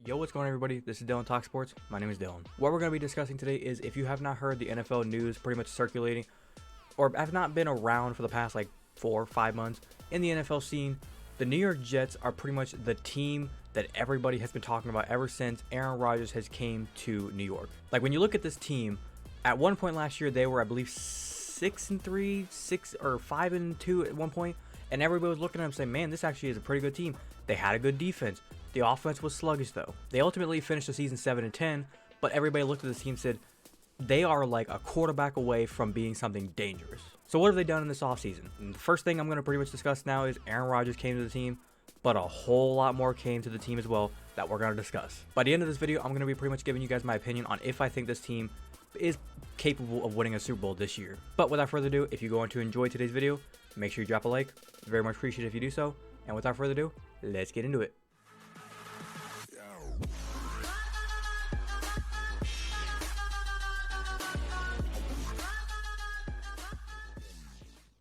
Yo, what's going on, everybody? This is Dillon Talk Sports. My name is Dillon. What we're going to be discussing today is, if you have not heard the NFL news pretty much circulating, or have not been around for the past like 4 or 5 months in the NFL scene, the New York Jets are pretty much the team that everybody has been talking about ever since Aaron Rodgers has came to New York. Like, when you look at this team, at one point last year they were, I believe, 6-3, 5-2 at one point, and everybody was looking at them saying, man, this actually is a pretty good team. They had a good defense. The offense was sluggish though. They ultimately finished the season 7-10, but everybody looked at this team and said, they are like a quarterback away from being something dangerous. So what have they done in this offseason? And the first thing I'm going to pretty much discuss now is Aaron Rodgers came to the team, but a whole lot more came to the team as well that we're going to discuss. By the end of this video, I'm going to be pretty much giving you guys my opinion on if I think this team is capable of winning a Super Bowl this year. But without further ado, if you're going to enjoy today's video, make sure you drop a like. Very much appreciate it if you do so. And without further ado, let's get into it.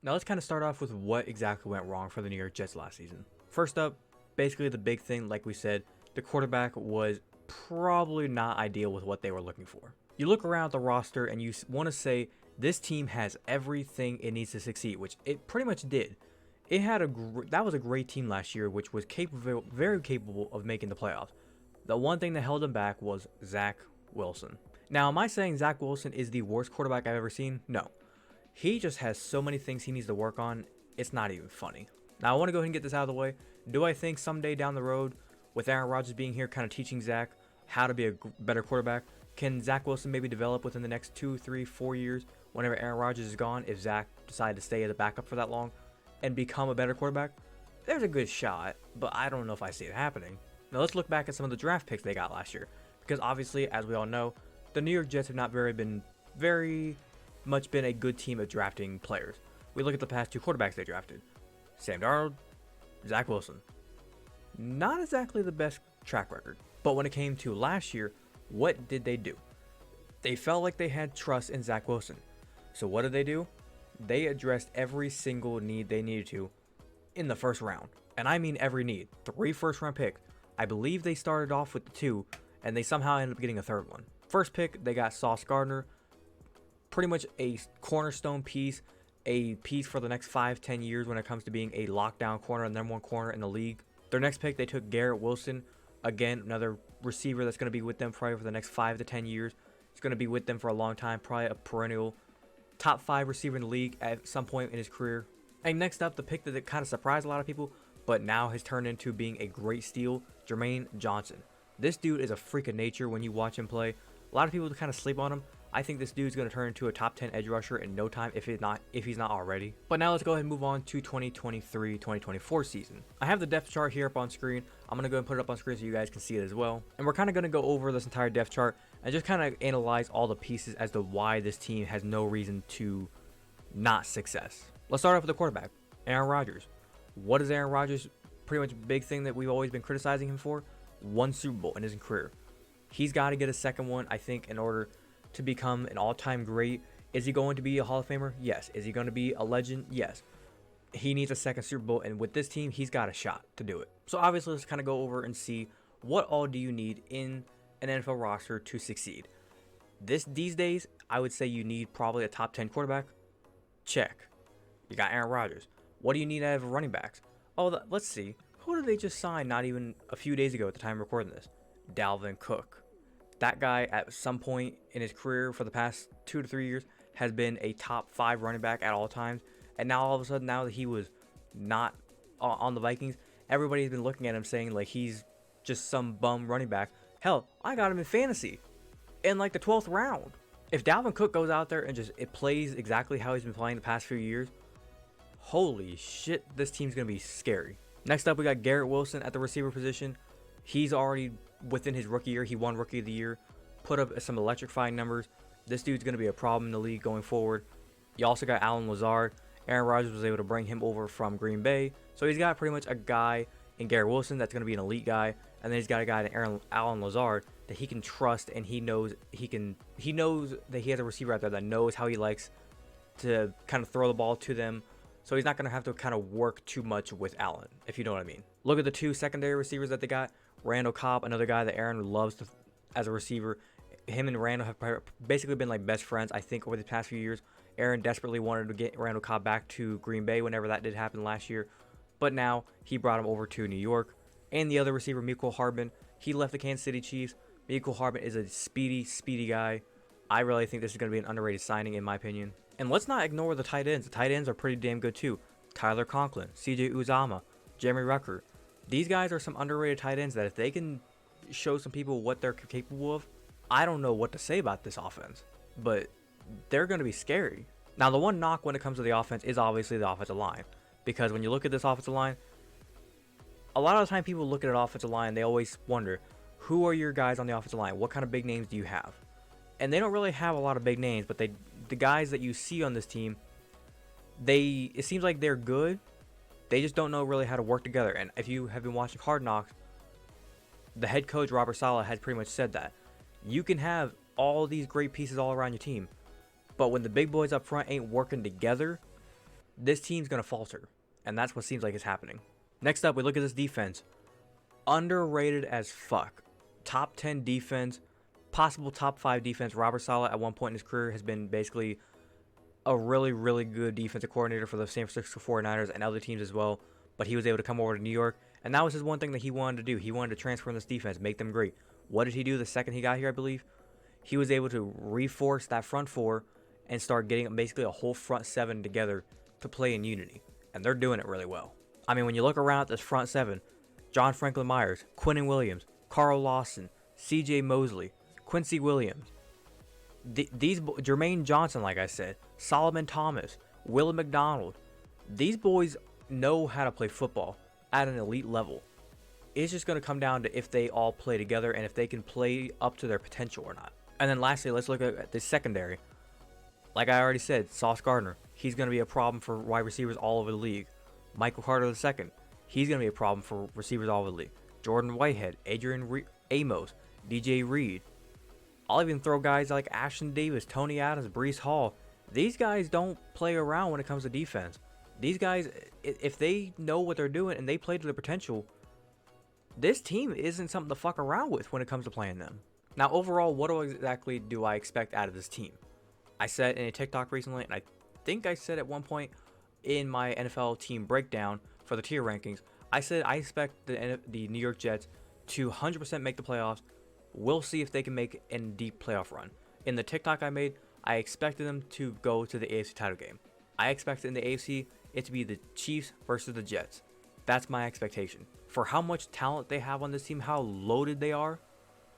Now let's kind of start off with what exactly went wrong for the New York Jets last season. First up, basically the big thing, like we said, the quarterback was probably not ideal with what they were looking for. You look around the roster and you want to say this team has everything it needs to succeed, which it pretty much did. It had that was a great team last year, which was capable, very capable of making the playoffs. The one thing that held them back was Zach Wilson. Now, am I saying Zach Wilson is the worst quarterback I've ever seen? No. He just has so many things he needs to work on, it's not even funny. Now, I want to go ahead and get this out of the way. Do I think someday down the road, with Aaron Rodgers being here, kind of teaching Zach how to be a better quarterback, can Zach Wilson maybe develop within the next 2, 3, 4 years, whenever Aaron Rodgers is gone, if Zach decided to stay as a backup for that long, and become a better quarterback? There's a good shot, but I don't know if I see it happening. Now, let's look back at some of the draft picks they got last year, because obviously, as we all know, the New York Jets have not been very much been a good team at drafting players. We look at the past 2 quarterbacks they drafted. Sam Darnold, Zach Wilson. Not exactly the best track record. But when it came to last year, what did they do? They felt like they had trust in Zach Wilson. So what did they do? They addressed every single need they needed to in the first round. And I mean every need. 3 first-round picks. I believe they started off with the 2, and they somehow ended up getting a 3rd one. First pick, they got Sauce Gardner. Pretty much a cornerstone piece, a piece for the next 5-10 years when it comes to being a lockdown corner and #1 corner in the league. Their next pick, they took Garrett Wilson, again another receiver that's going to be with them probably for the next 5 to 10 years. He's going to be with them for a long time, probably a perennial top 5 receiver in the league at some point in his career. And next up, the pick that kind of surprised a lot of people, but now has turned into being a great steal, Jermaine Johnson. This dude is a freak of nature when you watch him play. A lot of people kind of sleep on him. I think this dude's going to turn into a top 10 edge rusher in no time if he's not already. But now let's go ahead and move on to 2023-2024 season. I have the depth chart here up on screen. I'm going to go and put it up on screen so you guys can see it as well. And we're kind of going to go over this entire depth chart and just kind of analyze all the pieces as to why this team has no reason to not success. Let's start off with the quarterback, Aaron Rodgers. What is Aaron Rodgers' pretty much big thing that we've always been criticizing him for? 1 Super Bowl in his career. He's got to get a 2nd one, I think, in order to become an all-time great. Is he going to be a Hall of Famer? Yes. Is he going to be a legend? Yes. He needs a 2nd Super Bowl, and with this team, he's got a shot to do it. So obviously, let's kind of go over and see what all do you need in an NFL roster to succeed. These days, I would say you need probably a top 10 quarterback. Check. You got Aaron Rodgers. What do you need out of running backs? Oh, let's see. Who did they just sign not even a few days ago at the time of recording this? Dalvin Cook. That guy at some point in his career for the past 2 to 3 years has been a top 5 running back at all times. And now all of a sudden, now that he was not on the Vikings, everybody's been looking at him saying like he's just some bum running back. Hell, I got him in fantasy in like the 12th round. If Dalvin Cook goes out there and it plays exactly how he's been playing the past few years, holy shit, this team's going to be scary. Next up, we got Garrett Wilson at the receiver position. He's already within his rookie year. He won Rookie of the Year, put up some electrifying numbers. This dude's going to be a problem in the league going forward. You also got Allen Lazard. Aaron Rodgers was able to bring him over from Green Bay. So he's got pretty much a guy in Garrett Wilson that's going to be an elite guy. And then he's got a guy in Allen Lazard that he can trust, and he knows that he has a receiver out there that knows how he likes to kind of throw the ball to them. So he's not going to have to kind of work too much with Allen, if you know what I mean. Look at the 2 secondary receivers that they got. Randall Cobb, another guy that Aaron loves as a receiver. Him and Randall have basically been like best friends, I think, over the past few years. Aaron desperately wanted to get Randall Cobb back to Green Bay whenever that did happen last year. But now he brought him over to New York. And the other receiver, Mecole Hardman, he left the Kansas City Chiefs. Mecole Hardman is a speedy guy. I really think this is going to be an underrated signing, in my opinion. And let's not ignore the tight ends. The tight ends are pretty damn good, too. Tyler Conklin, CJ Uzama, Jeremy Rucker. These guys are some underrated tight ends that if they can show some people what they're capable of, I don't know what to say about this offense. But they're going to be scary. Now, the one knock when it comes to the offense is obviously the offensive line. Because when you look at this offensive line, a lot of the time people look at an offensive line, they always wonder, who are your guys on the offensive line? What kind of big names do you have? And they don't really have a lot of big names, but the guys that you see on this team, it seems like they're good. They just don't know really how to work together. And if you have been watching Hard Knocks, the head coach, Robert Saleh, has pretty much said that. You can have all these great pieces all around your team, but when the big boys up front ain't working together, this team's going to falter. And that's what seems like is happening. Next up, we look at this defense. Underrated as fuck. Top 10 defense, possible top 5 defense. Robert Saleh at one point in his career has been basically a really good defensive coordinator for the San Francisco 49ers and other teams as well. But he was able to come over to New York, and that was his one thing that he wanted to do. He wanted to transform this defense, make them great. What did he do the second he got here, I believe? He was able to reforce that front four and start getting basically a whole front seven together to play in unity. And they're doing it really well. I mean, when you look around at this front seven, John Franklin Myers, Quinnen Williams, Carl Lawson, C.J. Mosley, Quincy Williams, Jermaine Johnson, like I said, Solomon Thomas, Will McDonald. These boys know how to play football at an elite level. It's just going to come down to if they all play together and if they can play up to their potential or not. And then lastly, let's look at the secondary. Like I already said, Sauce Gardner, he's going to be a problem for wide receivers all over the league. Michael Carter II, he's going to be a problem for receivers all over the league. Jordan Whitehead, Adrian Amos, DJ Reed. I'll even throw guys like Ashton Davis, Tony Adams, Breece Hall. These guys don't play around when it comes to defense. These guys, if they know what they're doing and they play to their potential, this team isn't something to fuck around with when it comes to playing them. Now, overall, what exactly do I expect out of this team? I said in a TikTok recently, and I think I said at one point in my NFL team breakdown for the tier rankings, I said I expect the New York Jets to 100% make the playoffs. We'll see if they can make a deep playoff run. In the TikTok I made, I expected them to go to the AFC title game. I expected in the AFC it to be the Chiefs versus the Jets. That's my expectation. For how much talent they have on this team, how loaded they are,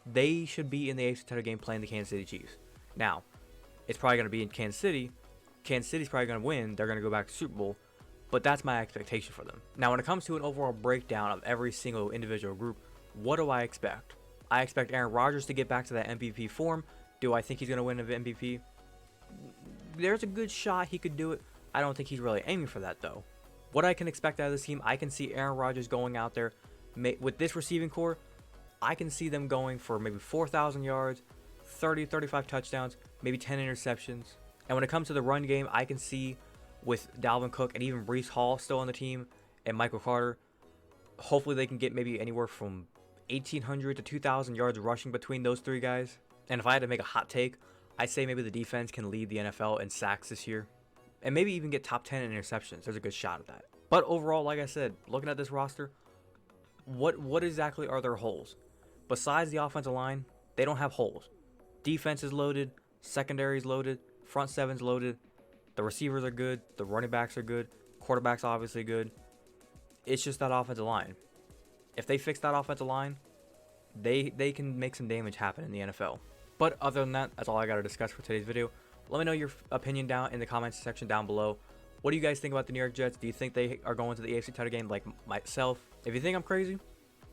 they should be in the AFC title game playing the Kansas City Chiefs. Now, it's probably going to be in Kansas City. Kansas City's probably going to win. They're going to go back to Super Bowl. But that's my expectation for them. Now, when it comes to an overall breakdown of every single individual group, what do I expect? I expect Aaron Rodgers to get back to that MVP form. Do I think he's going to win an MVP? There's a good shot he could do it. I don't think he's really aiming for that, though. What I can expect out of this team, I can see Aaron Rodgers going out there with this receiving core. I can see them going for maybe 4,000 yards, 35 touchdowns, maybe 10 interceptions. And when it comes to the run game, I can see with Dalvin Cook and even Breece Hall still on the team and Michael Carter, hopefully they can get maybe anywhere from 1,800 to 2,000 yards rushing between those three guys. And if I had to make a hot take, I'd say maybe the defense can lead the NFL in sacks this year. And maybe even get top 10 in interceptions. There's a good shot at that. But overall, like I said, looking at this roster, what exactly are their holes? Besides the offensive line, they don't have holes. Defense is loaded, secondary is loaded, front seven's loaded, the receivers are good, the running backs are good, quarterback's obviously good. It's just that offensive line. If they fix that offensive line, they can make some damage happen in the NFL. But other than that, that's all I got to discuss for today's video. Let me know your opinion down in the comments section down below. What do you guys think about the New York Jets? Do you think they are going to the AFC title game like myself? If you think I'm crazy,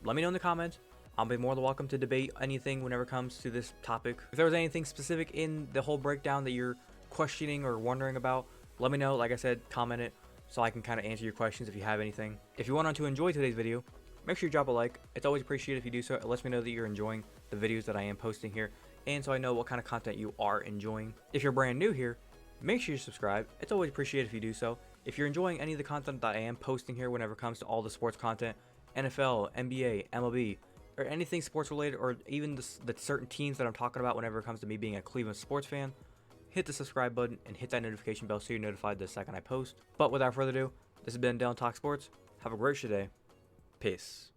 let me know in the comments. I'll be more than welcome to debate anything whenever it comes to this topic. If there was anything specific in the whole breakdown that you're questioning or wondering about, let me know. Like I said, comment it so I can kind of answer your questions if you have anything. If you went on to enjoy today's video, make sure you drop a like. It's always appreciated if you do so. It lets me know that you're enjoying the videos that I am posting here, and so I know what kind of content you are enjoying. If you're brand new here, make sure you subscribe. It's always appreciated if you do so. If you're enjoying any of the content that I am posting here whenever it comes to all the sports content, NFL, NBA, MLB, or anything sports related, or even the certain teams that I'm talking about whenever it comes to me being a Cleveland sports fan, hit the subscribe button and hit that notification bell so you're notified the second I post. But without further ado, this has been Dillon Talk Sports. Have a great day. Peace.